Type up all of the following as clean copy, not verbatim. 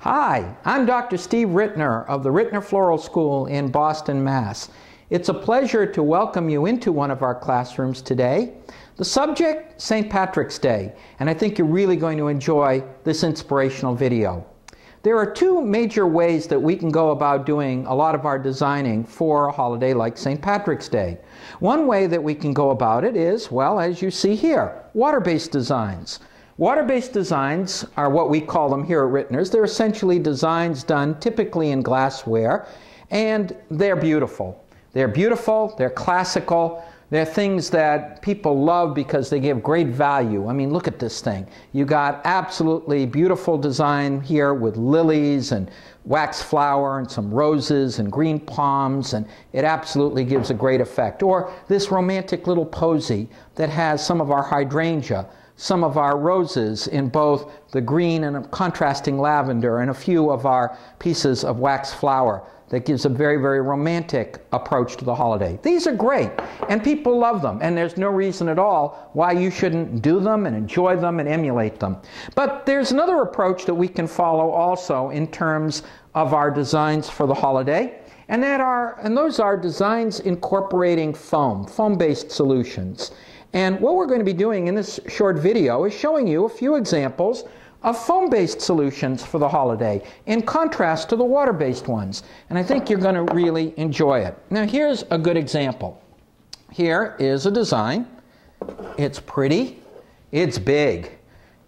Hi, I'm Dr. Steve Rittner of the Rittners Floral School in Boston, Mass. It's a pleasure to welcome you into one of our classrooms today. The subject, St. Patrick's Day, and I think you're really going to enjoy this inspirational video. There are two major ways that we can go about doing a lot of our designing for a holiday like St. Patrick's Day. One way that we can go about it is, well, as you see here, water-based designs. Water-based designs are what we call them here at Rittners. They're essentially designs done typically in glassware, and they're beautiful. They're beautiful, they're classical, they're things that people love because they give great value. I mean, look at this thing. You got absolutely beautiful design here with lilies and wax flower and some roses and green palms, and it absolutely gives a great effect. Or this romantic little posy that has some of our hydrangea, some of our roses in both the green and a contrasting lavender, and a few of our pieces of wax flower that gives a very, very romantic approach to the holiday. These are great, and people love them, and there's no reason at all why you shouldn't do them and enjoy them and emulate them. But there's another approach that we can follow also in terms of our designs for the holiday, and those are designs incorporating foam-based solutions. And what we're going to be doing in this short video is showing you a few examples of foam-based solutions for the holiday, in contrast to the water-based ones. And I think you're going to really enjoy it. Now here's a good example. Here is a design. It's pretty. It's big.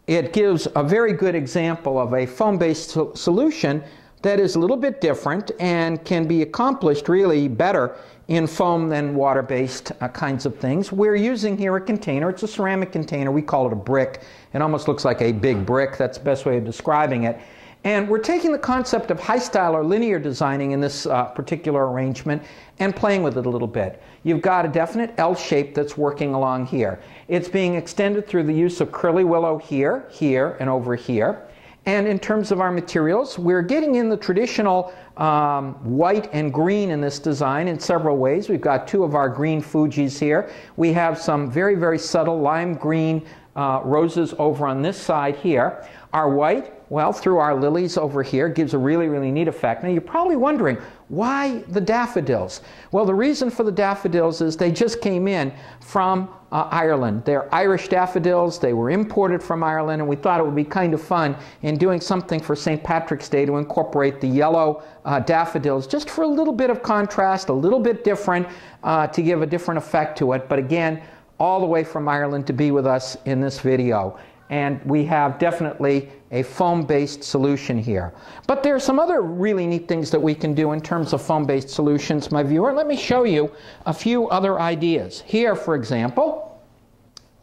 It gives a very good example of a foam-based solution that is a little bit different and can be accomplished really better in foam than water-based kinds of things. We're using here a container. It's a ceramic container. We call it a brick. It almost looks like a big brick. That's the best way of describing it. And we're taking the concept of high style or linear designing in this particular arrangement and playing with it a little bit. You've got a definite L shape that's working along here. It's being extended through the use of curly willow here, here, and over here. And in terms of our materials, we're getting in the traditional white and green in this design in several ways. We've got two of our green Fujis here. We have some very, very subtle lime green roses over on this side here. Our white, well, through our lilies over here, gives a really, really neat effect. Now, you're probably wondering, why the daffodils? Well, the reason for the daffodils is they just came in from Ireland. They're Irish daffodils. They were imported from Ireland, and we thought it would be kind of fun in doing something for St. Patrick's Day to incorporate the yellow daffodils, just for a little bit of contrast, a little bit different, to give a different effect to it. But again, all the way from Ireland to be with us in this video. And we have definitely a foam-based solution here. But there are some other really neat things that we can do in terms of foam-based solutions, my viewer. Let me show you a few other ideas. Here, for example,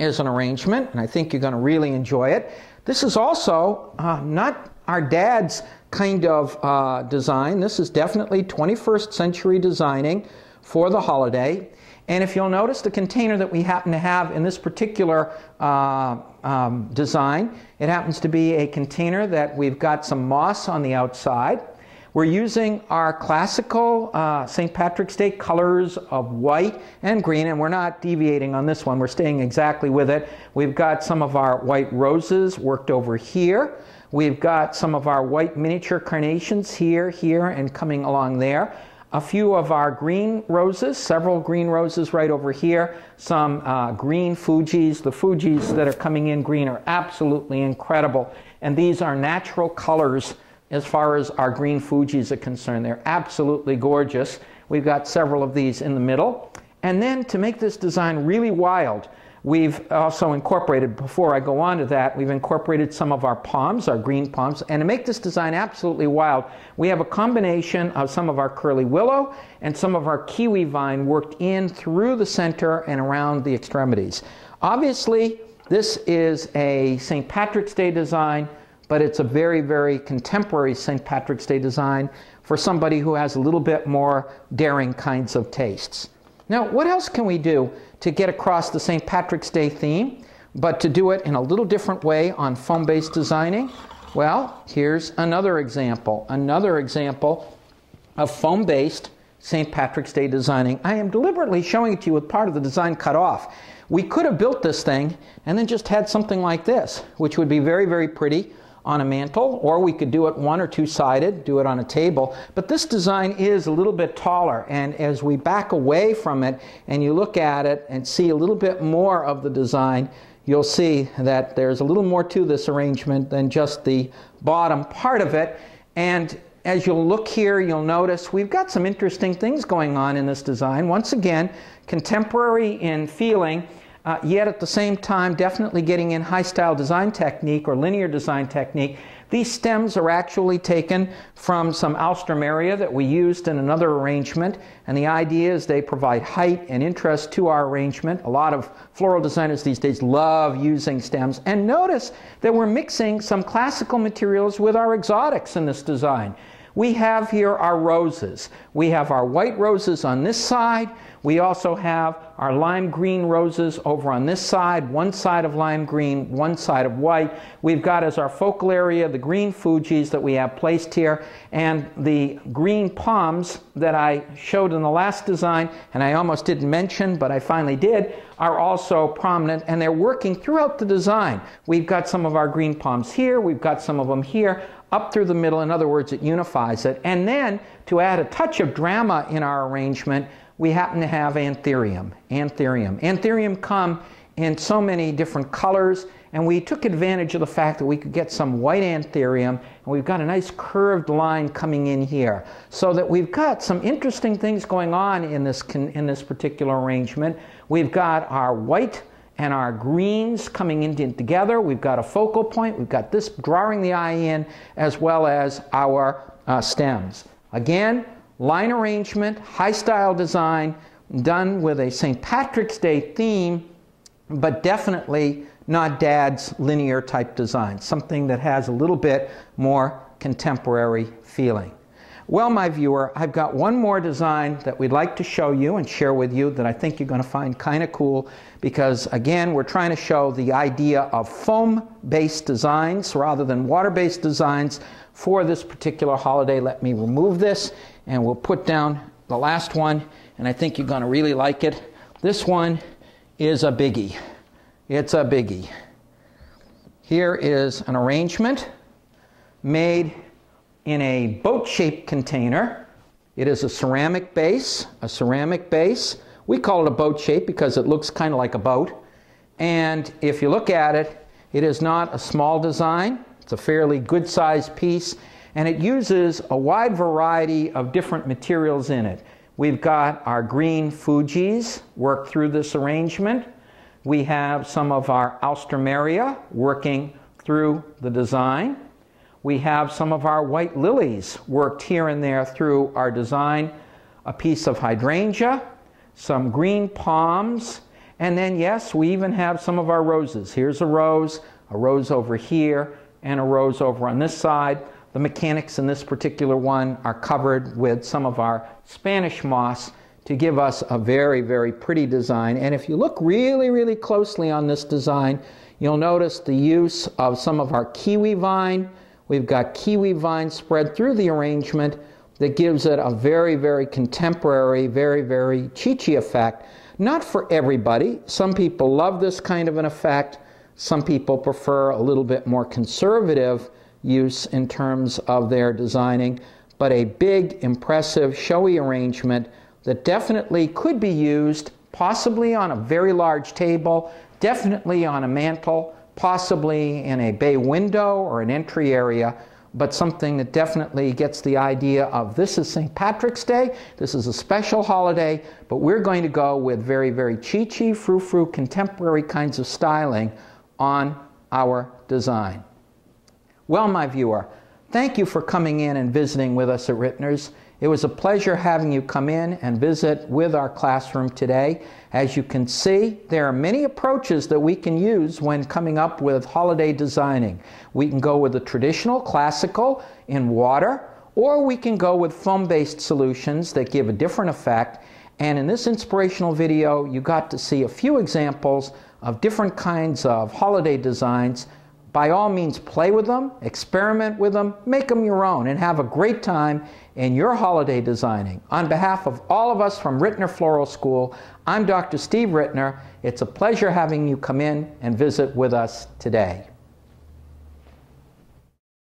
is an arrangement, and I think you're going to really enjoy it. This is also not our dad's kind of design. This is definitely 21st century designing for the holiday. And if you'll notice, the container that we happen to have in this particular design, it happens to be a container that we've got some moss on the outside. We're using our classical St. Patrick's Day colors of white and green, and we're not deviating on this one. We're staying exactly with it. We've got some of our white roses worked over here. We've got some of our white miniature carnations here, here, and coming along there. A few of our green roses, several green roses right over here, some green Fujis. The Fujis that are coming in green are absolutely incredible, and these are natural colors as far as our green Fujis are concerned. They're absolutely gorgeous. We've got several of these in the middle. And then to make this design really wild, we've also incorporated, before I go on to that, we've incorporated some of our palms, our green palms, and to make this design absolutely wild, we have a combination of some of our curly willow and some of our kiwi vine worked in through the center and around the extremities. Obviously, this is a St. Patrick's Day design, but it's a very, very contemporary St. Patrick's Day design for somebody who has a little bit more daring kinds of tastes. Now, what else can we do to get across the St. Patrick's Day theme, but to do it in a little different way on foam-based designing? Well, here's another example of foam-based St. Patrick's Day designing. I am deliberately showing it to you with part of the design cut off. We could have built this thing and then just had something like this, which would be very, very pretty on a mantle, or we could do it one or two-sided, do it on a table. But this design is a little bit taller, and as we back away from it and you look at it and see a little bit more of the design, you'll see that there's a little more to this arrangement than just the bottom part of it. And as you'll look here, you'll notice we've got some interesting things going on in this design. Once again, contemporary in feeling, yet at the same time definitely getting in high-style design technique or linear design technique. These stems are actually taken from some alstroemeria that we used in another arrangement, and the idea is they provide height and interest to our arrangement. A lot of floral designers these days love using stems, and notice that we're mixing some classical materials with our exotics in this design. We have here our roses. We have our white roses on this side. We also have our lime green roses over on this side, one side of lime green, one side of white. We've got as our focal area the green Fujis that we have placed here, and the green palms that I showed in the last design, and I almost didn't mention, but I finally did, are also prominent, and they're working throughout the design. We've got some of our green palms here, we've got some of them here, up through the middle. In other words, it unifies it. And then, to add a touch of drama in our arrangement, we happen to have anthurium. Anthurium come in so many different colors, and we took advantage of the fact that we could get some white anthurium, and we've got a nice curved line coming in here, so that we've got some interesting things going on in this particular arrangement. We've got our white and our greens coming in together. We've got a focal point. We've got this drawing the eye in, as well as our stems. Again, line arrangement, high-style design, done with a St. Patrick's Day theme, but definitely not Dad's linear type design, something that has a little bit more contemporary feeling. Well, my viewer, I've got one more design that we'd like to show you and share with you that I think you're going to find kind of cool, because again, we're trying to show the idea of foam-based designs rather than water-based designs for this particular holiday. Let me remove this, and we'll put down the last one, and I think you're going to really like it. This one is a biggie. It's a biggie. Here is an arrangement made in a boat-shaped container. It is a ceramic base, We call it a boat shape because it looks kind of like a boat. And if you look at it, it is not a small design. It's a fairly good-sized piece, and it uses a wide variety of different materials in it. We've got our green Fujis worked through this arrangement. We have some of our alstroemeria working through the design. We have some of our white lilies worked here and there through our design, a piece of hydrangea, some green palms, and then, yes, we even have some of our roses. Here's a rose over here, and a rose over on this side. The mechanics in this particular one are covered with some of our Spanish moss to give us a very, very pretty design. And if you look really, really closely on this design, you'll notice the use of some of our kiwi vine. We've got kiwi vine spread through the arrangement that gives it a very, very contemporary, very, very chi-chi effect. Not for everybody. Some people love this kind of an effect. Some people prefer a little bit more conservative use in terms of their designing, but a big, impressive, showy arrangement that definitely could be used possibly on a very large table, definitely on a mantle, possibly in a bay window or an entry area, but something that definitely gets the idea of this is St. Patrick's Day, this is a special holiday, but we're going to go with very, very chi-chi, frou-frou, contemporary kinds of styling on our design. Well, my viewer, thank you for coming in and visiting with us at Rittners. It was a pleasure having you come in and visit with our classroom today. As you can see, there are many approaches that we can use when coming up with holiday designing. We can go with the traditional, classical, in water, or we can go with foam-based solutions that give a different effect. And in this inspirational video, you got to see a few examples of different kinds of holiday designs. By all means, play with them, experiment with them, make them your own, and have a great time in your holiday designing. On behalf of all of us from Rittners Floral School, I'm Dr. Steve Rittner. It's a pleasure having you come in and visit with us today.